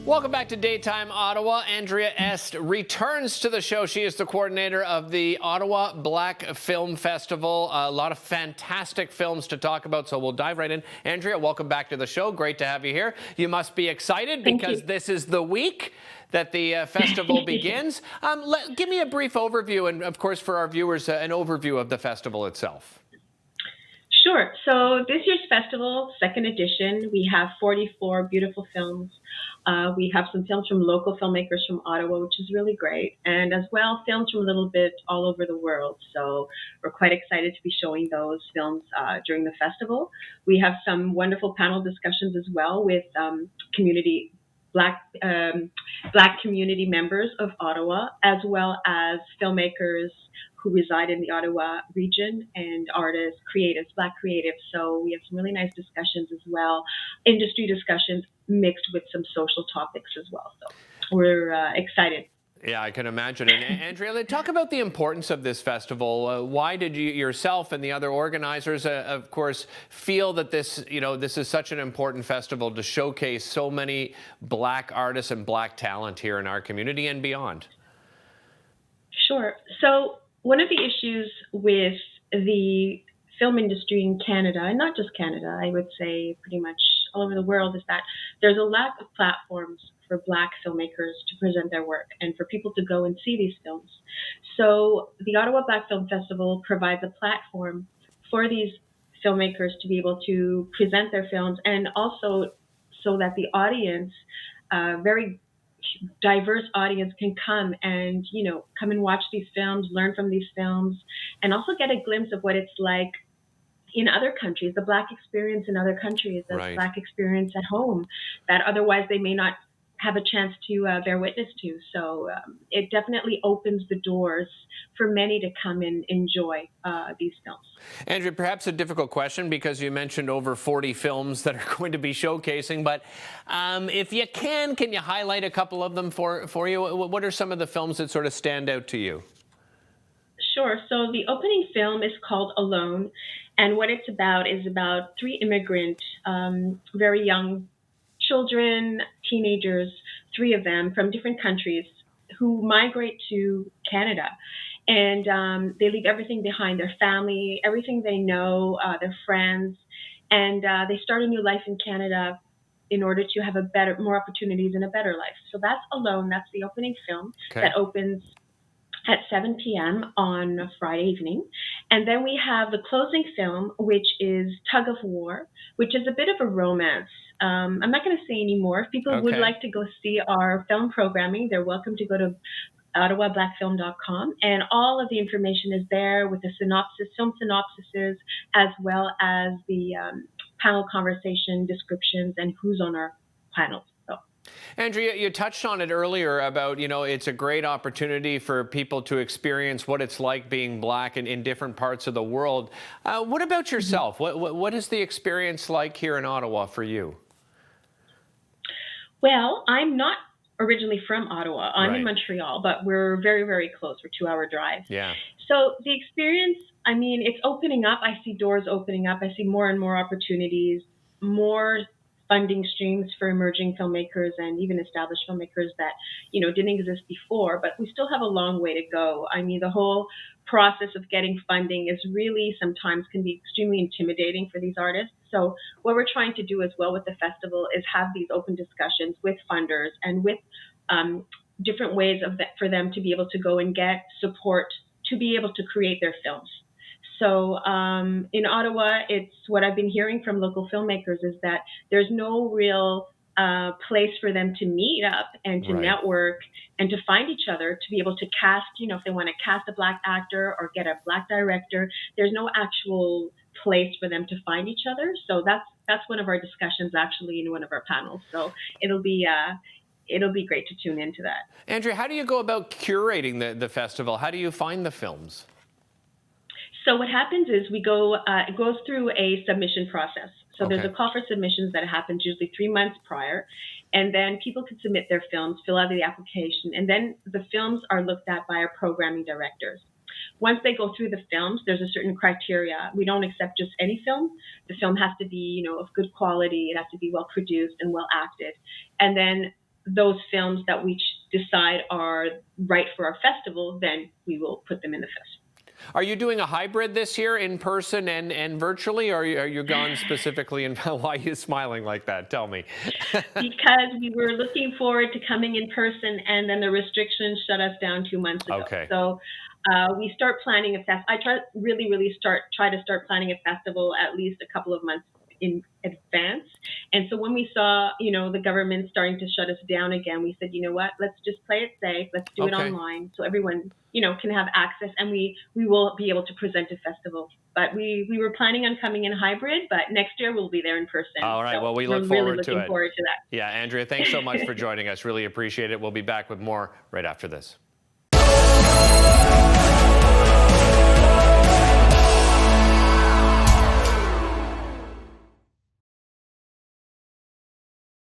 Welcome back to Daytime Ottawa. Andrea Este returns to the show. She is the coordinator of the Ottawa Black Film Festival. A lot of fantastic films to talk about, so we'll dive right in. Andrea, welcome back to the show. Great to have you here. You must be excited because this is the week that the festival begins. Give me a brief overview and, of course, for our viewers, an overview of the festival itself. Sure. So this year's festival, second edition, we have 44 beautiful films. We have some films from local filmmakers from Ottawa, which is really great, and as well films from a little bit all over the world. So we're quite excited to be showing those films during the festival. We have some wonderful panel discussions as well with Black community members of Ottawa, as well as filmmakers who reside in the Ottawa region and artists, creatives, Black creatives. So we have some really nice discussions as well, industry discussions mixed with some social topics as well. So we're excited. Yeah, I can imagine. And Andrea, talk about the importance of this festival. Why did you yourself and the other organizers, of course, feel that this is such an important festival to showcase so many Black artists and Black talent here in our community and beyond? Sure. So one of the issues with the film industry in Canada, and not just Canada, I would say pretty much all over the world, is that there's a lack of platforms for Black filmmakers to present their work and for people to go and see these films. So the Ottawa Black Film Festival provides a platform for these filmmakers to be able to present their films, and also so that the audience, very diverse audience, can come and watch these films, learn from these films, and also get a glimpse of what it's like in other countries, the Black experience in other countries, the Right. Black experience at home that otherwise they may not have a chance to bear witness to. So it definitely opens the doors for many to come and enjoy these films. Andrea, perhaps a difficult question because you mentioned over 40 films that are going to be showcasing, but if you can you highlight a couple of them for you? What are some of the films that sort of stand out to you? Sure. So the opening film is called Alone, and what it's about is about three immigrant, very young children, teenagers, three of them from different countries who migrate to Canada. And they leave everything behind, their family, everything they know, their friends, and they start a new life in Canada in order to have more opportunities and a better life. So that's Alone. That's the opening film that opens at 7 p.m. on Friday evening. And then we have the closing film, which is Tug of War, which is a bit of a romance. I'm not going to say any more. If people would like to go see our film programming, they're welcome to go to ottawablackfilm.com, and all of the information is there with the film synopsises, as well as the panel conversation descriptions and who's on our panels. Andrea, you touched on it earlier about, it's a great opportunity for people to experience what it's like being Black in different parts of the world. What about yourself? What is the experience like here in Ottawa for you? Well, I'm not originally from Ottawa. I'm in Montreal, but we're very, very close. We're a 2-hour drive. Yeah. So the experience, it's opening up. I see doors opening up. I see more and more opportunities, more funding streams for emerging filmmakers and even established filmmakers that, didn't exist before, but we still have a long way to go. The whole process of getting funding is really sometimes can be extremely intimidating for these artists. So what we're trying to do as well with the festival is have these open discussions with funders and with different ways for them to be able to go and get support to be able to create their films. So in Ottawa, it's what I've been hearing from local filmmakers is that there's no real place for them to meet up and to network and to find each other, to be able to cast, if they want to cast a Black actor or get a Black director, there's no actual place for them to find each other. So that's one of our discussions actually in one of our panels. So it'll be great to tune into that. Andrea, how do you go about curating the festival? How do you find the films? So what happens is it goes through a submission process. So there's a call for submissions that happens usually 3 months prior. And then people can submit their films, fill out the application, and then the films are looked at by our programming directors. Once they go through the films, there's a certain criteria. We don't accept just any film. The film has to be, of good quality. It has to be well produced and well acted. And then those films that we decide are right for our festival, then we will put them in the festival. Are you doing a hybrid this year, in person and virtually, or are you gone specifically? And why are you smiling like that? Tell me. Because we were looking forward to coming in person, and then the restrictions shut us down 2 months ago. Okay. So we start planning a fest. I try to start planning a festival at least a couple of months in advance. And so when we saw, the government starting to shut us down again, we said, you know what, let's just play it safe. Let's do it online so everyone, can have access, and we will be able to present a festival. But we were planning on coming in hybrid, but next year we'll be there in person. All right. So well, we look forward really to looking it. forward to that. Yeah, Andrea, thanks so much for joining us. Really appreciate it. We'll be back with more right after this.